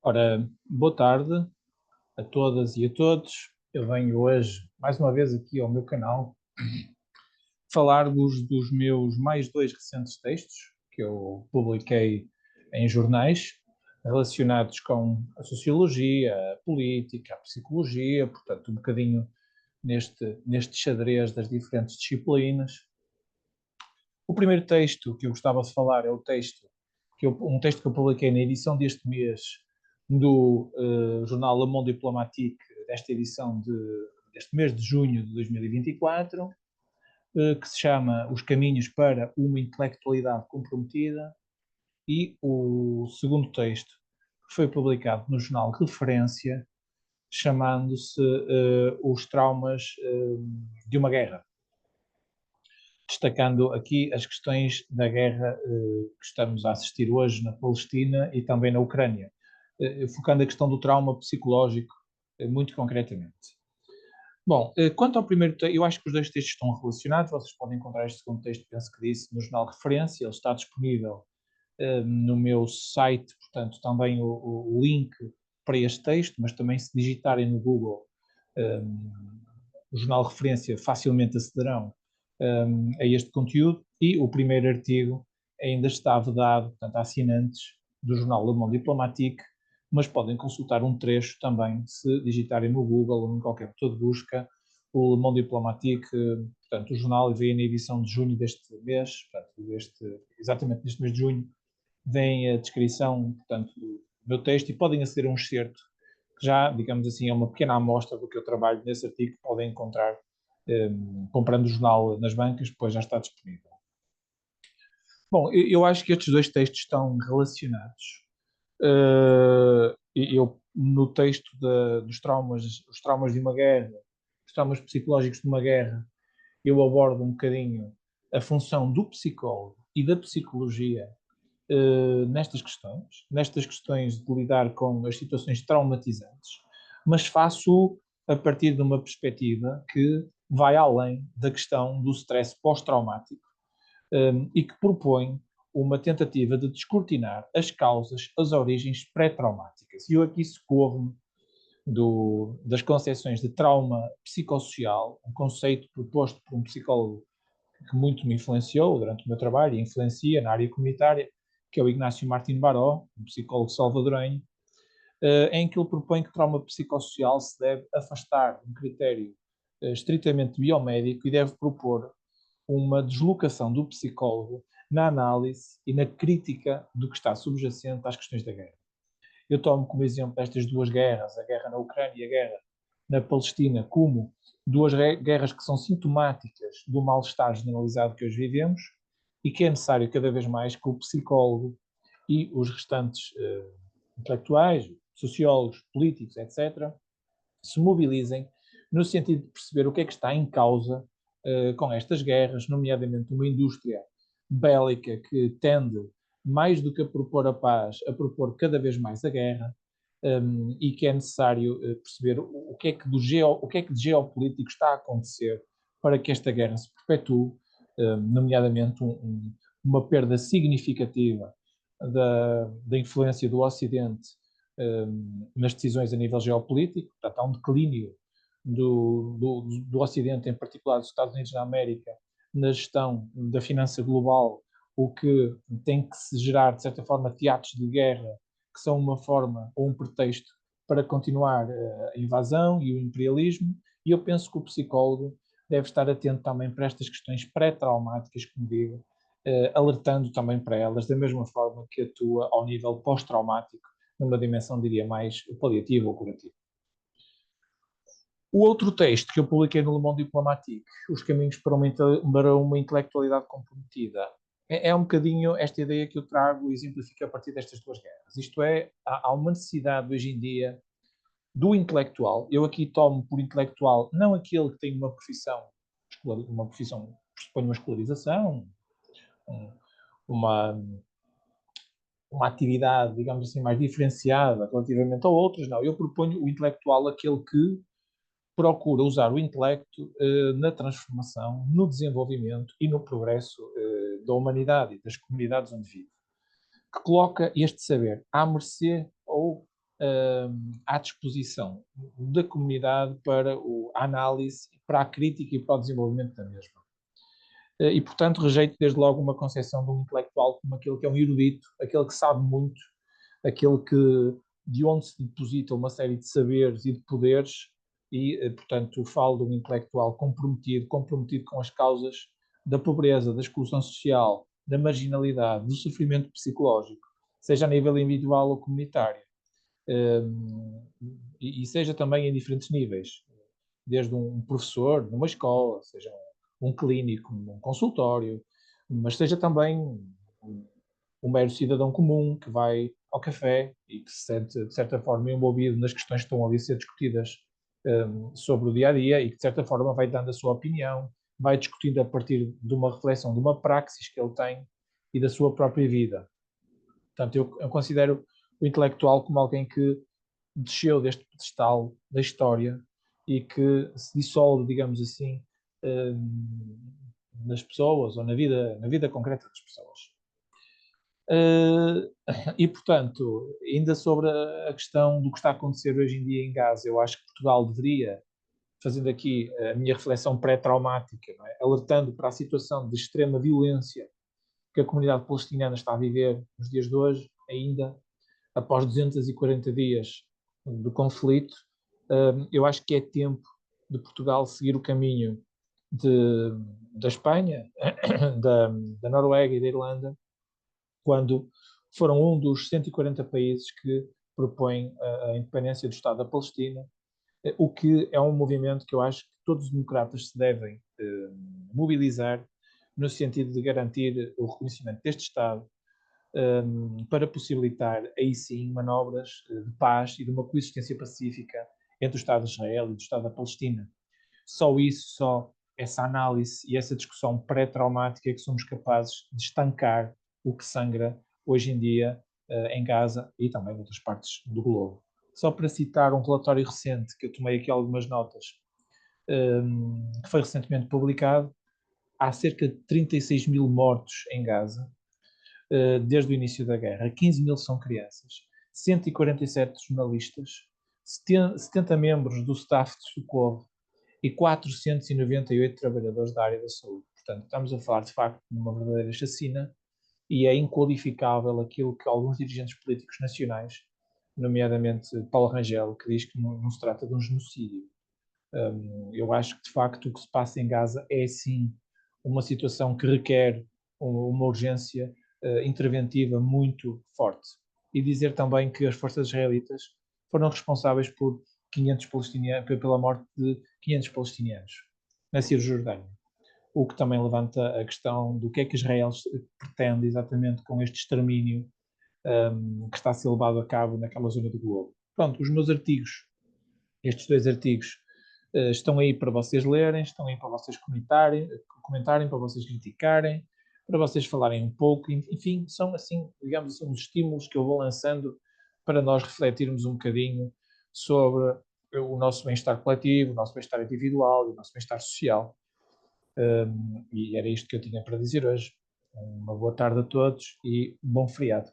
Ora, boa tarde a todas e a todos. Eu venho hoje, mais uma vez, aqui ao meu canal, falar-vos dos meus mais dois recentes textos que eu publiquei em jornais relacionados com a sociologia, a política, a psicologia, portanto, um bocadinho neste xadrez das diferentes disciplinas. O primeiro texto que eu gostava de falar é um texto que eu publiquei na edição deste mês do jornal Le Monde Diplomatique, deste mês de junho de 2024, que se chama Os Caminhos para uma Intelectualidade Comprometida, e o segundo texto, que foi publicado no jornal Referência, chamando-se Os Traumas de uma Guerra, destacando aqui as questões da guerra que estamos a assistir hoje na Palestina e também na Ucrânia, focando a questão do trauma psicológico muito concretamente. Bom, quanto ao primeiro texto, eu acho que os dois textos estão relacionados, vocês podem encontrar este segundo texto, penso que disse, no jornal de referência, ele está disponível no meu site, portanto também o link para este texto, mas também se digitarem no Google o jornal de referência facilmente acederão a este conteúdo, e o primeiro artigo ainda está vedado, portanto, a assinantes do jornal Le Monde Diplomatique, mas podem consultar um trecho também se digitarem no Google ou em qualquer motor de busca o Le Monde Diplomatique, portanto, o jornal veio na edição de junho deste mês, portanto, exatamente neste mês de junho, vem a descrição, portanto, do meu texto, e podem aceder a um excerto que já, digamos assim, é uma pequena amostra do que eu trabalho nesse artigo, que podem encontrar comprando o jornal nas bancas, depois já está disponível. Bom, eu acho que estes dois textos estão relacionados. Eu, no texto os traumas de uma guerra, os traumas psicológicos de uma guerra, eu abordo um bocadinho a função do psicólogo e da psicologia nestas questões de lidar com as situações traumatizantes, mas faço a partir de uma perspectiva que vai além da questão do stress pós-traumático, e que propõe uma tentativa de descortinar as causas, as origens pré-traumáticas. E eu aqui socorro-me das concepções de trauma psicossocial, um conceito proposto por um psicólogo que muito me influenciou durante o meu trabalho e influencia na área comunitária, que é o Ignácio Martins Baró, um psicólogo salvadorenho, em que ele propõe que trauma psicossocial se deve afastar de um critério estritamente biomédico e deve propor uma deslocação do psicólogo na análise e na crítica do que está subjacente às questões da guerra. Eu tomo como exemplo estas duas guerras, a guerra na Ucrânia e a guerra na Palestina, como duas guerras que são sintomáticas do mal-estar generalizado que hoje vivemos, e que é necessário cada vez mais que o psicólogo e os restantes intelectuais, sociólogos, políticos, etc., se mobilizem no sentido de perceber o que é que está em causa com estas guerras, nomeadamente uma indústria bélica que tende, mais do que a propor a paz, a propor cada vez mais a guerra, e que é necessário perceber o que é que de geopolítico está a acontecer para que esta guerra se perpetue, nomeadamente uma perda significativa da influência do Ocidente nas decisões a nível geopolítico. Portanto, há um declínio do Ocidente, em particular dos Estados Unidos da América, na gestão da finança global, o que tem que se gerar, de certa forma, teatros de guerra, que são uma forma ou um pretexto para continuar a invasão e o imperialismo. E eu penso que o psicólogo deve estar atento também para estas questões pré-traumáticas, como digo, alertando também para elas, da mesma forma que atua ao nível pós-traumático, numa dimensão, diria, mais paliativa ou curativa. O outro texto que eu publiquei no Le Monde Diplomatique, Os Caminhos para uma Intelectualidade Comprometida, é um bocadinho esta ideia que eu trago e exemplifico a partir destas duas guerras. Isto é, há uma necessidade hoje em dia do intelectual. Eu aqui tomo por intelectual não aquele que tem uma profissão pressupõe uma escolarização, uma, uma atividade, digamos assim, mais diferenciada relativamente a outros. Não, eu proponho o intelectual aquele que procura usar o intelecto na transformação, no desenvolvimento e no progresso da humanidade e das comunidades onde vive, que coloca este saber à mercê ou à disposição da comunidade para a análise, para a crítica e para o desenvolvimento da mesma. E, portanto, rejeito desde logo uma concepção de um intelectual como aquele que é um erudito, aquele que sabe muito, aquele de onde se deposita uma série de saberes e de poderes, e, portanto, falo de um intelectual comprometido com as causas da pobreza, da exclusão social, da marginalidade, do sofrimento psicológico, seja a nível individual ou comunitário, e seja também em diferentes níveis, desde um professor numa escola, seja um clínico num consultório, mas seja também um mero cidadão comum que vai ao café e que se sente, de certa forma, envolvido nas questões que estão ali a ser discutidas sobre o dia a dia e que, de certa forma, vai dando a sua opinião, vai discutindo a partir de uma reflexão, de uma praxis que ele tem e da sua própria vida. Portanto, eu considero o intelectual como alguém que desceu deste pedestal da história e que se dissolve, digamos assim, nas pessoas ou na vida concreta das pessoas. E, portanto, ainda sobre a questão do que está a acontecer hoje em dia em Gaza, eu acho que Portugal deveria, fazendo aqui a minha reflexão pré-traumática, não é? Alertando para a situação de extrema violência que a comunidade palestiniana está a viver nos dias de hoje, ainda após 240 dias do conflito, eu acho que é tempo de Portugal seguir o caminho da Espanha, da Noruega e da Irlanda, quando foram um dos 140 países que propõem a independência do Estado da Palestina, o que é um movimento que eu acho que todos os democratas se devem mobilizar no sentido de garantir o reconhecimento deste Estado, para possibilitar, aí sim, manobras de paz e de uma coexistência pacífica entre o Estado de Israel e o Estado da Palestina. Só isso, só essa análise e essa discussão pré-traumática é que somos capazes de estancar o que sangra hoje em dia em Gaza e também em outras partes do globo. Só para citar um relatório recente, que eu tomei aqui algumas notas, que foi recentemente publicado, há cerca de 36 mil mortos em Gaza, desde o início da guerra. 15 mil são crianças, 147 jornalistas, 70 membros do staff de socorro e 498 trabalhadores da área da saúde. Portanto, estamos a falar, de facto, de uma verdadeira chacina e é inqualificável aquilo que alguns dirigentes políticos nacionais, nomeadamente Paulo Rangel, que diz que não se trata de um genocídio. Eu acho que, de facto, o que se passa em Gaza é, sim, uma situação que requer uma urgência interventiva muito forte. E dizer também que as forças israelitas foram responsáveis por 500 pela morte de 500 palestinianos na Cisjordânia. O que também levanta a questão do que é que Israel pretende exatamente com este extermínio que está a ser levado a cabo naquela zona do globo. Pronto, os meus artigos, estes dois artigos, estão aí para vocês lerem, estão aí para vocês comentarem, para vocês criticarem, para vocês falarem um pouco, enfim, são assim, digamos assim, uns estímulos que eu vou lançando para nós refletirmos um bocadinho sobre o nosso bem-estar coletivo, o nosso bem-estar individual e o nosso bem-estar social. E era isto que eu tinha para dizer hoje. Uma boa tarde a todos e bom feriado.